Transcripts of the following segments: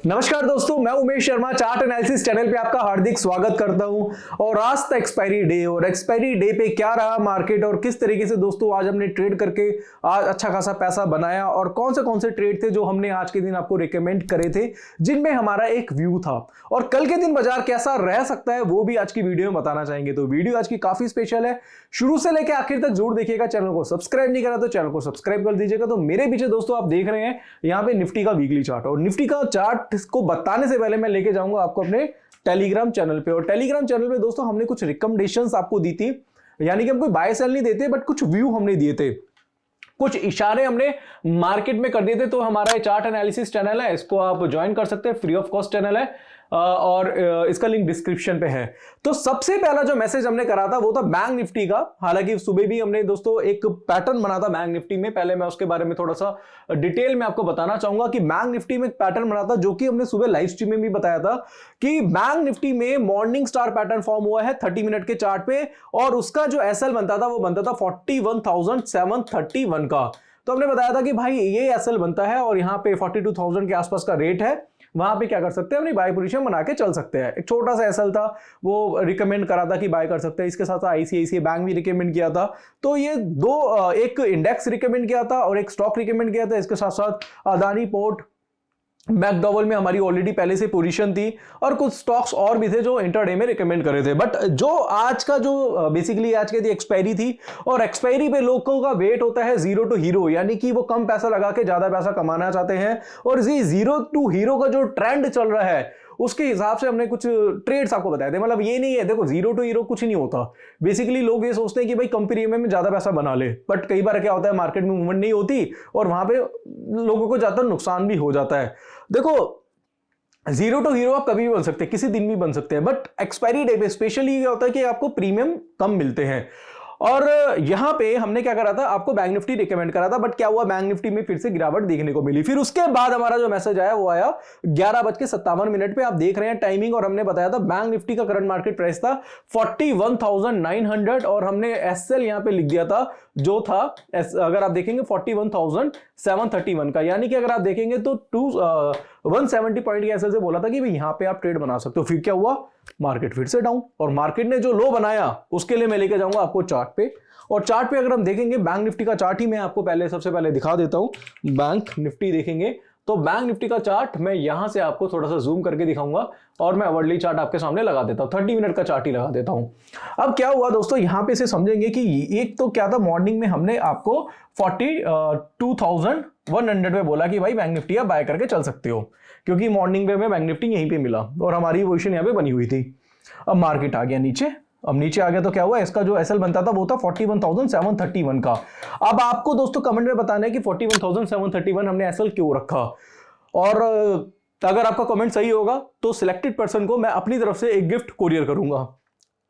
नमस्कार दोस्तों, मैं Umesh Sharma chart analysis channel पे आपका हार्दिक स्वागत करता हूं। और आज था एक्सपायरी डे और एक्सपायरी डे पे क्या रहा मार्केट और किस तरीके से दोस्तों आज हमने ट्रेड करके आज अच्छा खासा पैसा बनाया और कौन से ट्रेड थे जो हमने आज के दिन आपको रिकमेंड करे थे, जिनमें हमारा एक व्यू था। और कल के दिन बाजार कैसा रह सकता है वो भी आज की वीडियो में बताना चाहेंगे। तो वीडियो आज की काफी स्पेशल है, शुरू से लेकर आखिर तक जरूर देखिएगा। चैनल को सब्सक्राइब नहीं करा तो चैनल को सब्सक्राइब कर दीजिएगा। तो मेरे पीछे दोस्तों आप देख रहे हैं यहाँ पे निफ्टी का वीकली चार्ट, और निफ्टी का चार्ट को बताने से पहले मैं लेके जाऊंगा आपको अपने टेलीग्राम चैनल पे। और टेलीग्राम चैनल पे दोस्तों हमने कुछ रिकमेंडेशंस आपको दी थी, यानी कि हम कोई बाय सेल नहीं देते बट कुछ व्यू हमने दिए थे, कुछ इशारे हमने मार्केट में कर दिए थे। तो हमारा ये चार्ट एनालिसिस चैनल है, इसको आप ज्वाइन कर सकते हैं, फ्री ऑफ कॉस्ट चैनल है और इसका लिंक डिस्क्रिप्शन पे है। तो सबसे पहला जो मैसेज हमने करा था वो था बैंक निफ्टी का। हालांकि सुबह भी हमने दोस्तों एक पैटर्न बना था बैंक निफ्टी में, पहले मैं उसके बारे में थोड़ा सा डिटेल में आपको बताना चाहूंगा कि बैंक निफ्टी में एक पैटर्न बना था जो कि हमने सुबह लाइव स्ट्रीम में भी बताया था कि बैंक निफ्टी में मॉर्निंग स्टार पैटर्न फॉर्म हुआ है 30 मिनट के चार्ट पे, और उसका जो एसएल बनता था वो बनता था 41,731 का। तो हमने बताया था कि भाई ये एसएल बनता है और यहाँ पे 42,000 के आसपास का रेट है, वहां पे क्या कर सकते हैं, अपनी बाय पोजीशन बना के चल सकते हैं। एक छोटा सा एसएल था, वो रिकमेंड करा था कि बाय कर सकते हैं। इसके साथ आईसीआईसीआई बैंक भी रिकमेंड किया था। तो ये दो, एक इंडेक्स रिकमेंड किया था और एक स्टॉक रिकमेंड किया था। इसके साथ साथ अदानी पोर्ट, मैकडॉवेल में हमारी ऑलरेडी पहले से पोजीशन थी, और कुछ स्टॉक्स और भी थे जो इंटरडे में रिकमेंड करे थे। बट जो आज का जो बेसिकली आज के एक्सपायरी थी, और एक्सपायरी पे लोगों का वेट होता है जीरो टू हीरो, यानी कि वो कम पैसा लगा के ज्यादा पैसा कमाना चाहते हैं। और इसी जीरो टू हीरो का जो ट्रेंड चल रहा है उसके हिसाब से हमने कुछ ट्रेड्स आपको बताए थे। मतलब ये नहीं है, देखो जीरो टू हीरो कुछ नहीं होता। बेसिकली लोग ये सोचते हैं कि भाई कम प्रीमियम में ज्यादा पैसा बना ले, बट कई बार क्या होता है मार्केट में मूवमेंट नहीं होती और वहां पे लोगों को ज्यादा नुकसान भी हो जाता है। देखो जीरो टू हीरो आप कभी भी बन सकते हैं, किसी दिन भी बन सकते हैं, बट एक्सपायरी डे पे स्पेशली ये होता है कि आपको प्रीमियम कम मिलते हैं। और यहां पे हमने क्या करा था, आपको बैंक निफ्टी रिकमेंड करा था, बट क्या हुआ, बैंक निफ्टी में फिर से गिरावट देखने को मिली। फिर उसके बाद हमारा जो मैसेज आया वो आया 11:57 पे, आप देख रहे हैं टाइमिंग, और हमने बताया था बैंक निफ्टी का करंट मार्केट प्राइस था 41,900 और हमने एसएल यहां पे लिख दिया था जो था अगर आप देखेंगे 41,731 का, यानी कि अगर आप देखेंगे तो 170 पॉइंट के एसएल से बोला था कि भाई यहां पे आप ट्रेड बना सकते हो। फिर क्या हुआ, मार्केट फिर से डाउन, और मार्केट ने जो लो बनाया उसके लिए मैं लेके जाऊंगा आपको चार्ट पे। और चार्ट पे अगर हम देखेंगे बैंक निफ्टी का चार्ट ही मैं आपको सबसे पहले दिखा देता हूं। बैंक निफ्टी देखेंगे तो बैंक निफ्टी का चार्ट मैं यहां से आपको थोड़ा सा जूम करके दिखाऊंगा, और मैं आवरली चार्ट आपके सामने लगा देता हूं, 30 मिनट का चार्ट ही लगा देता हूं। अब क्या हुआ दोस्तों, यहां पे से समझेंगे कि एक तो क्या था, मॉर्निंग में हमने आपको 42,100 में बोला कि भाई बैंक निफ्टी आप बाय करके चल सकते हो, क्योंकि मॉर्निंग में बैंक निफ्टी यहीं पे मिला और हमारी पोजीशन यहां पे बनी हुई थी। अब मार्केट आ गया नीचे, अब नीचे आ गया तो क्या हुआ, इसका जो एसएल बनता था वो था 41,731 का। अब आपको दोस्तों कमेंट में बताना है कि 41,731 हमने एसएल क्यों रखा, और अगर आपका कमेंट सही होगा तो सिलेक्टेड पर्सन को मैं अपनी तरफ से एक गिफ्ट कोरियर करूंगा,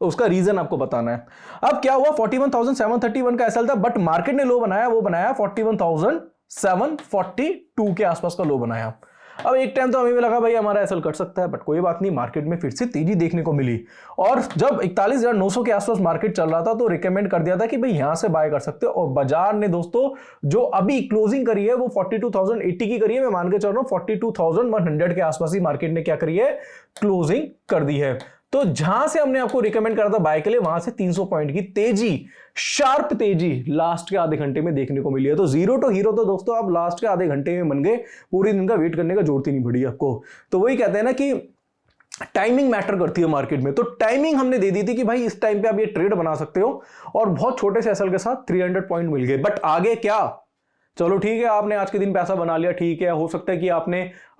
उसका रीजन आपको बताना है। अब क्या हुआ, 41,731 का एसएल था, बट मार्केट ने लो बनाया, वो बनाया 41,742 के आसपास का लो बनाया। अब एक टाइम तो हमें भी लगा भाई हमारा एसएल कट सकता है, बट कोई बात नहीं, मार्केट में फिर से तेजी देखने को मिली। और जब 41,900 के आसपास मार्केट चल रहा था तो रिकमेंड कर दिया था कि भाई यहां से बाय कर सकते हो, और बाजार ने दोस्तों जो अभी क्लोजिंग करी है वो 42,080 की करी है। मैं मान के चल रहा हूं 42,100 के आसपास ही मार्केट ने क्या करी है, क्लोजिंग कर दी है। तो जहां से हमने आपको रिकमेंड करा था बाय के लिए, वहां से 300 पॉइंट की तेजी, शार्प तेजी लास्ट के आधे घंटे में देखने को मिली है। तो जीरो टू हीरो तो दोस्तों आप लास्ट के आधे घंटे में बन गए, पूरी दिन का वेट करने का जरूरत ही नहीं पड़ी आपको। तो वही कहते हैं ना कि टाइमिंग मैटर करती है मार्केट में। तो टाइमिंग हमने दे दी थी कि भाई इस टाइम पे आप ये ट्रेड बना सकते हो, और बहुत छोटे से एसएल के साथ 300 पॉइंट मिल गए। बट आगे क्या, चलो ठीक है, आपने आज के दिन पैसा बना लिया, ठीक है, हो सकता है कि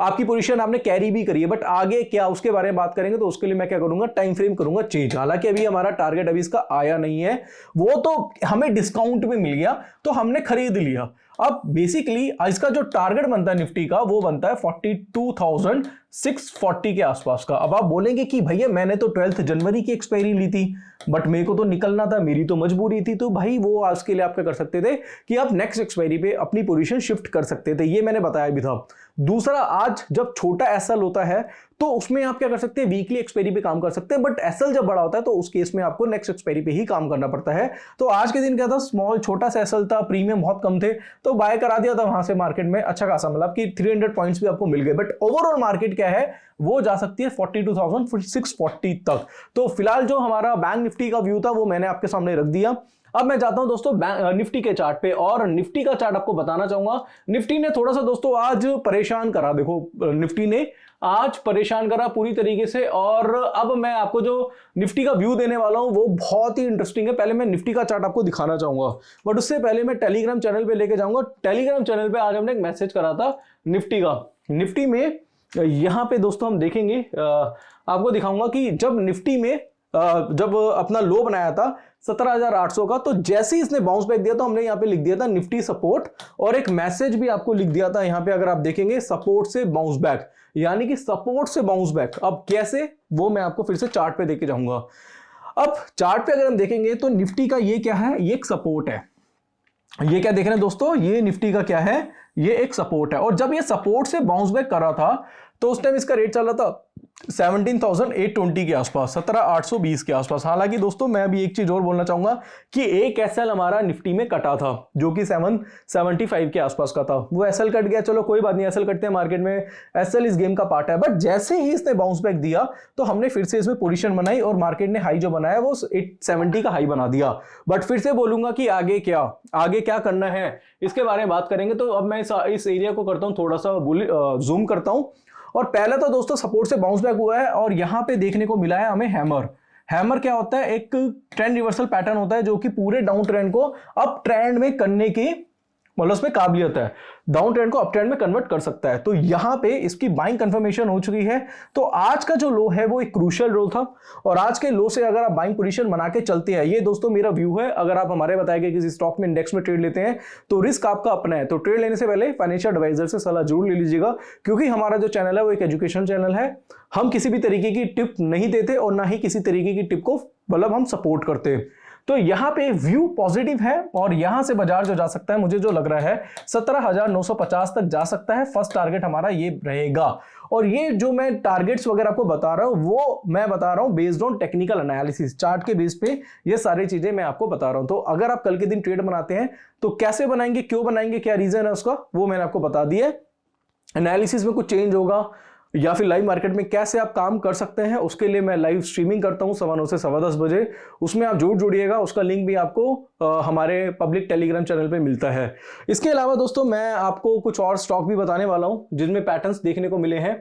आपकी पोजीशन आपने कैरी भी करी है, बट आगे क्या उसके बारे में बात करेंगे। तो उसके लिए मैं क्या करूंगा, टाइम फ्रेम करूंगा चेंज। हालांकि अभी हमारा टारगेट अभी इसका आया नहीं है, वो तो हमें डिस्काउंट में मिल गया तो हमने खरीद लिया। अब बेसिकली इसका जो टारगेट बनता है निफ्टी का वो बनता है 42,640 के आसपास का। अब आप बोलेंगे कि भैया मैंने तो 12 जनवरी की एक्सपायरी ली थी, बट मेरे को तो निकलना था, मेरी तो मजबूरी थी। तो भाई वो आज के लिए आप क्या कर सकते थे कि आप नेक्स्ट एक्सपायरी पे अपनी पोजीशन शिफ्ट कर सकते थे, ये मैंने बताया भी था। दूसरा, आज जब छोटा एसएल होता है तो उसमें आप क्या कर सकते हैं, वीकली एक्सपायरी पे काम कर सकते हैं, बट एसएल जब बड़ा होता है तो उस केस में आपको नेक्स्ट एक्सपायरी पे ही काम करना पड़ता है। तो आज के दिन क्या था, स्मॉल छोटा सा एसएल था, प्रीमियम बहुत कम थे, तो बाय करा दिया था वहां से मार्केट में अच्छा खासा, मतलब कि 300 पॉइंट्स भी आपको मिल गए। बट ओवरऑल मार्केट क्या है, वो जा सकती है 42,640 तक। तो फिलहाल जो हमारा बैंक निफ्टी का व्यू था वो मैंने आपके सामने रख दिया। अब मैं जाता हूं दोस्तों निफ्टी के चार्ट पे, और निफ्टी का चार्ट आपको बताना चाहूंगा। निफ्टी ने थोड़ा सा दोस्तों आज परेशान करा, देखो निफ्टी ने आज परेशान करा पूरी तरीके से। और अब मैं आपको जो निफ्टी का व्यू देने वाला हूं वो बहुत ही इंटरेस्टिंग है। पहले मैं निफ्टी का चार्ट आपको दिखाना चाहूंगा, बट उससे पहले मैं टेलीग्राम चैनल पे लेके जाऊंगा। टेलीग्राम चैनल पे आज हमने एक मैसेज करा था निफ्टी का। निफ्टी में यहां पे दोस्तों हम देखेंगे, आपको दिखाऊंगा कि जब निफ्टी में जब अपना लो बनाया था 17,800 का, तो जैसे ही इसने बाउंस बैक दिया तो हमने यहाँ पे लिख दिया था निफ्टी सपोर्ट, और एक मैसेज भी आपको लिख दिया था यहाँ पे, अगर आप देखेंगे सपोर्ट से बाउंस बैक, यानी कि सपोर्ट से बाउंस बैक। अब कैसे, वो मैं आपको फिर से चार्ट पे देके जाऊंगा। अब चार्ट पे अगर हम देखेंगे तो निफ्टी का ये क्या है, ये एक सपोर्ट है। ये क्या देख रहे हैं दोस्तों, ये निफ्टी का क्या है, ये एक सपोर्ट है। और जब ये सपोर्ट से बाउंस बैक कर रहा था तो उस टाइम इसका रेट चल रहा था 17,820 के आसपास, 17,820 के आसपास। हालांकि दोस्तों मैं अभी एक चीज और बोलना चाहूंगा कि एक एसएल हमारा निफ्टी में कटा था जो कि 775 के आसपास का था। वो एसएल कट गया, चलो कोई बात नहीं, एसएल कटते हैं मार्केट में, एसएल इस गेम का पार्ट है। बट जैसे ही इसने बाउंस बैक दिया तो हमने फिर से इसमें पोजीशन बनाई, और मार्केट ने हाई जो बनाया वो 870 का हाई बना दिया। बट फिर से बोलूंगा कि आगे क्या करना है इसके बारे में बात करेंगे। तो अब मैं इस एरिया को करता हूं थोड़ा सा जूम करता हूं। और पहले तो दोस्तों सपोर्ट से बाउंस बैक हुआ है, और यहां पे देखने को मिला है हमें हैमर। हैमर क्या होता है, एक ट्रेंड रिवर्सल पैटर्न होता है जो कि पूरे डाउन ट्रेंड को अप ट्रेंड में करने की मतलब उसमें काबिलियत है, डाउन ट्रेंड को अप ट्रेंड में कन्वर्ट कर सकता है। तो यहां पे इसकी बाइंग कंफर्मेशन हो चुकी है। तो आज का जो लो है वो एक क्रूशियल लो था, और आज के लो से अगर आप बाइंग पोजीशन बना के चलते हैं, ये दोस्तों मेरा व्यू है। अगर आप हमारे बताए गए किसी स्टॉक में इंडेक्स में ट्रेड लेते हैं तो रिस्क आपका अपना है। तो ट्रेड लेने से पहले फाइनेंशियल एडवाइजर से सलाह जरूर ले लीजिएगा, क्योंकि हमारा जो चैनल है वो एक एजुकेशन चैनल है। हम किसी भी तरीके की टिप नहीं देते और ना ही किसी तरीके की टिप को मतलब हम सपोर्ट करते हैं। तो यहां पे व्यू पॉजिटिव है, और यहां से बाजार जो जा सकता है, मुझे जो लग रहा है 17,950 तक जा सकता है। फर्स्ट टारगेट हमारा ये रहेगा। और ये जो मैं टारगेट्स वगैरह आपको बता रहा हूं वो मैं बता रहा हूं based on technical analysis, chart के बेस पे ये सारी चीजें मैं आपको बता रहा हूं। तो अगर आप कल के दिन ट्रेड बनाते हैं तो कैसे बनाएंगे, क्यों बनाएंगे, क्या रीजन है उसका, वो मैंने आपको बता दिया। एनालिसिस में कुछ चेंज होगा या फिर लाइव मार्केट में कैसे आप काम कर सकते हैं, उसके लिए मैं लाइव स्ट्रीमिंग करता हूं 9:15 से 10:15 बजे। उसमें आप जरूर जुड़िएगा, उसका लिंक भी आपको हमारे पब्लिक टेलीग्राम चैनल पे मिलता है। इसके अलावा दोस्तों मैं आपको कुछ और स्टॉक भी बताने वाला हूं जिनमें पैटर्न्स देखने को मिले हैं।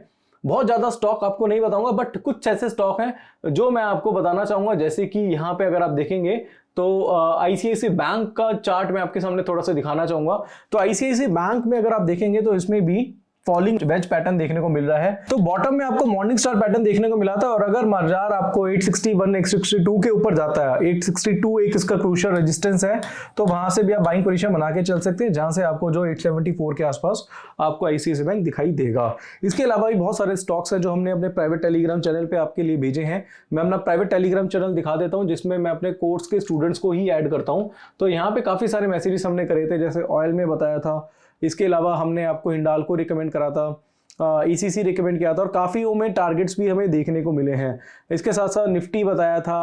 बहुत ज्यादा स्टॉक आपको नहीं बताऊंगा, बट कुछ ऐसे स्टॉक हैं जो मैं आपको बताना चाहूंगा। जैसे कि यहाँ पे अगर आप देखेंगे तो आईसीआईसी बैंक का चार्ट मैं आपके सामने थोड़ा सा दिखाना चाहूंगा। तो आईसीआईसी बैंक में अगर आप देखेंगे तो इसमें भी फॉलिंग वेज पैटर्न देखने को मिल रहा है। तो बॉटम में आपको मॉर्निंग स्टार पैटर्न देखने को मिला था, और अगर बाजार आपको 861 862 के ऊपर जाता है, 862 एक इसका क्रूशियल रेजिस्टेंस है, तो वहां से भी आप बाइंग पोजीशन बना के चल सकते हैं, जहां से आपको जो 874 के आसपास आपको आईसीआईसी बैंक दिखाई देगा। इसके अलावा भी बहुत सारे स्टॉक्स हैं जो हमने अपने प्राइवेट टेलीग्राम चैनल पे आपके लिए भेजे हैं। मैं अपना प्राइवेट टेलीग्राम चैनल दिखा देता हूं, जिसमें मैं अपने कोर्स के स्टूडेंट्स को ही ऐड करता हूं। तो यहाँ पे काफी सारे मैसेजेस हमने करे थे, जैसे ऑयल में बताया था, इसके अलावा हमने आपको हिंडाल्को रिकमेंड करा था, ईसीसी रिकमेंड किया था, और काफी में टारगेट्स भी हमें देखने को मिले हैं। इसके साथ साथ निफ्टी बताया था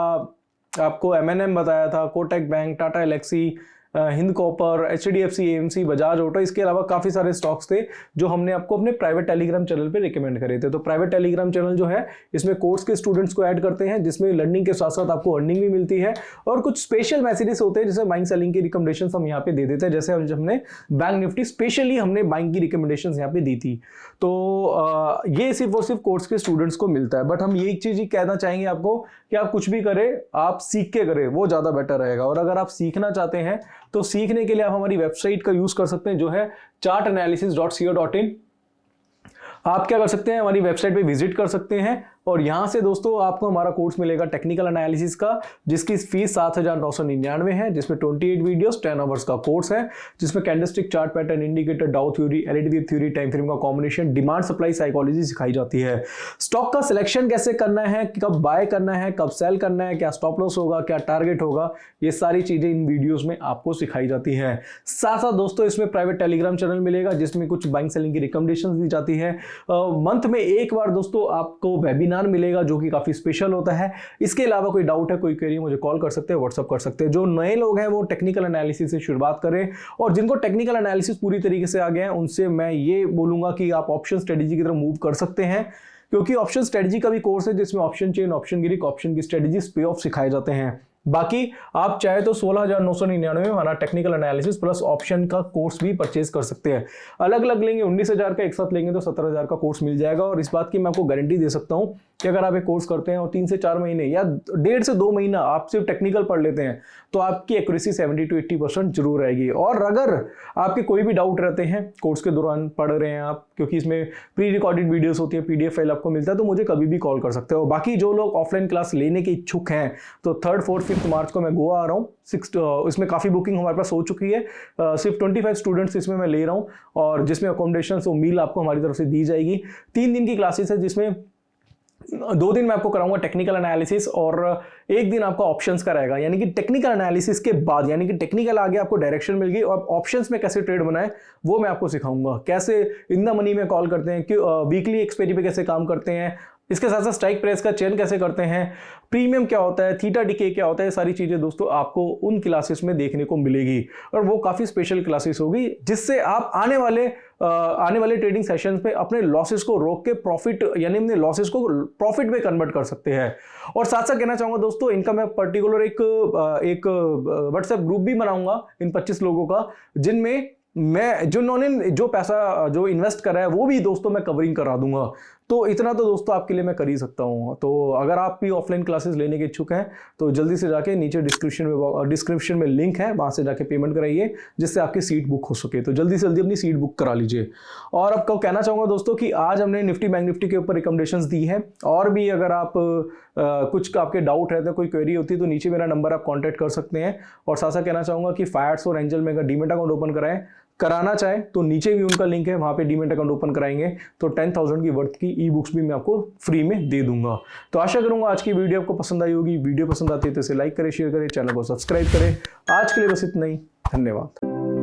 आपको, एमएनएम बताया था, Kotak bank, Tata Elxsi, Hind copper, HDFC, AMC, Bajaj auto. इसके अलावा काफी सारे स्टॉक्स थे जो हमने आपको अपने प्राइवेट टेलीग्राम चैनल पे रिकमेंड करे थे। तो प्राइवेट टेलीग्राम चैनल जो है इसमें कोर्स के स्टूडेंट्स को ऐड करते हैं, जिसमें लर्निंग के साथ साथ आपको अर्निंग भी मिलती है, और कुछ स्पेशल मैसेजेस होते हैं जैसे बाइंग सेलिंग की रिकमेंडेशन हम यहाँ पे दे देते हैं। जैसे हमने बैंक निफ्टी स्पेशली हमने बाइंग की रिकमेंडेशन यहाँ पे दी थी। तो ये सिर्फ और सिर्फ कोर्स के स्टूडेंट्स को मिलता है। बट हम ये एक चीज ही कहना चाहेंगे आपको कि आप कुछ भी करें, आप सीख के करें, वो ज्यादा बेटर रहेगा। और अगर आप सीखना चाहते हैं तो सीखने के लिए आप हमारी वेबसाइट का यूज कर सकते हैं, जो है chartanalysis.co.in। आप क्या कर सकते हैं, हमारी वेबसाइट पे विजिट कर सकते हैं, और यहाँ से दोस्तों आपको हमारा कोर्स मिलेगा टेक्निकल एनालिसिस का, जिसकी फीस 7,999 है, जिसमें 28 वीडियोस 10 आवर्स का कोर्स है, जिसमें कैंडलस्टिक, चार्ट पैटर्न, इंडिकेटर, डाउ theory, LED theory, time frame का कॉम्बिनेशन, डिमांड सप्लाई साइकोलॉजी सिखाई जाती है। स्टॉक का सिलेक्शन कैसे करना है, कब बाय करना है, कब सेल करना है, क्या स्टॉप लॉस होगा, क्या टारगेट होगा, ये सारी चीजें इन वीडियोस में आपको सिखाई जाती है। साथ साथ दोस्तों इसमें प्राइवेट टेलीग्राम चैनल मिलेगा, जिसमें कुछ बाइंग सेलिंग की रिकमेंडेशन दी जाती है। मंथ में एक बार दोस्तों आपको वेबिनार मिलेगा, जो कि काफी स्पेशल होता है। इसके अलावा कोई डाउट है, कोई क्वेरी, मुझे कॉल कर सकते हैं, व्हाट्सअप कर सकते हैं। जो नए लोग हैं वो टेक्निकल एनालिसिस से शुरुआत करें, और जिनको टेक्निकल एनालिसिस पूरी तरीके से आ गया है उनसे मैं ये बोलूंगा कि आप ऑप्शन स्ट्रेटेजी की तरफ मूव कर सकते हैं, क्योंकि ऑप्शन स्ट्रेटेजी का भी कोर्स है जिसमें ऑप्शन चेन, ऑप्शन गिरिक, ऑप्शन की स्ट्रेटेजी, पे ऑफ सिखाए जाते हैं। बाकी आप चाहे तो 16,999 में हमारा टेक्निकल एनालिसिस प्लस ऑप्शन का कोर्स भी परचेज कर सकते हैं। अलग अलग लेंगे 19,000 का, एक साथ लेंगे तो 17,000 का कोर्स मिल जाएगा। और इस बात की मैं आपको गारंटी दे सकता हूं कि अगर आप एक कोर्स करते हैं और 3 से 4 महीने या 1.5 से 2 महीना आप सिर्फ टेक्निकल पढ़ लेते हैं, तो आपकी एक्यूरेसी 70 to 80% जरूर रहेगी। और अगर आपके कोई भी डाउट रहते हैं कोर्स के दौरान, पढ़ रहे हैं आप, क्योंकि इसमें प्री रिकॉर्डेड वीडियोस होती है, पीडीएफ फाइल आपको मिलता है, तो मुझे कभी भी कॉल कर सकते हो। बाकी जो लोग ऑफलाइन क्लास लेने के इच्छुक हैं, तो 3rd, 4th, 5th मार्च को मैं गोवा आ रहा हूँ। इसमें काफ़ी बुकिंग हमारे पास हो चुकी है। सिर्फ 25 स्टूडेंट्स इसमें मैं ले रहा हूँ, और जिसमें अकोमोडेशन और मील आपको हमारी तरफ से दी जाएगी। 3 दिन की क्लासेस है, जिसमें 2 दिन मैं आपको कराऊंगा टेक्निकल एनालिसिस, और 1 दिन आपका ऑप्शंस का रहेगा। यानी कि टेक्निकल एनालिसिस के बाद, यानी कि टेक्निकल आगे आपको डायरेक्शन मिल गई, और ऑप्शंस में कैसे ट्रेड बनाए वो मैं आपको सिखाऊंगा। कैसे इन द मनी में कॉल करते हैं, कि वीकली एक्सपायरी पे कैसे काम करते हैं, इसके साथ साथ स्ट्राइक प्राइस का चयन कैसे करते हैं, प्रीमियम क्या होता है, थीटा डीके क्या होता है, सारी चीजें दोस्तों आपको उन क्लासेस में देखने को मिलेगी। और वो काफी स्पेशल क्लासेस होगी, जिससे आप आने वाले ट्रेडिंग सेशंस में अपने लॉसेस को रोक के प्रॉफिट, यानी अपने लॉसेस को प्रॉफिट में कन्वर्ट कर सकते हैं। और साथ साथ कहना चाहूंगा दोस्तों, इनका मैं पर्टिकुलर एक व्हाट्सएप ग्रुप भी बनाऊंगा इन 25 लोगों का, जिनमें मैं जिन्होंने जो पैसा जो इन्वेस्ट करा है वो भी दोस्तों मैं कवरिंग करा दूंगा। तो इतना तो दोस्तों आपके लिए मैं कर ही सकता हूँ। तो अगर आप भी ऑफलाइन क्लासेस लेने के इच्छुक हैं, तो जल्दी से जाके नीचे डिस्क्रिप्शन में लिंक है, वहाँ से जाके पेमेंट कराइए, जिससे आपकी सीट बुक हो सके। तो जल्दी से जल्दी अपनी सीट बुक करा लीजिए। और अब को कहना चाहूँगा दोस्तों कि आज हमने निफ्टी बैंक निफ्टी के ऊपर रिकमेंडेशंस दी है, और भी अगर आप कुछ आपके डाउट रहते हैं, कोई क्वेरी होती है, तो नीचे मेरा नंबर आप कॉन्टैक्ट कर सकते हैं। और साथ साथ कहना चाहूँगा कि फायर्स और एंजल में अगर डीमेट अकाउंट ओपन कराना चाहे तो नीचे भी उनका लिंक है, वहाँ पे डीमेट अकाउंट ओपन कराएंगे तो 10,000 की वर्थ की ई बुक्स भी मैं आपको फ्री में दे दूंगा। तो आशा करूंगा आज की वीडियो आपको पसंद आई होगी। वीडियो पसंद आती है तो इसे लाइक करें, शेयर करें, चैनल को सब्सक्राइब करें। आज के लिए बस इतना ही, धन्यवाद।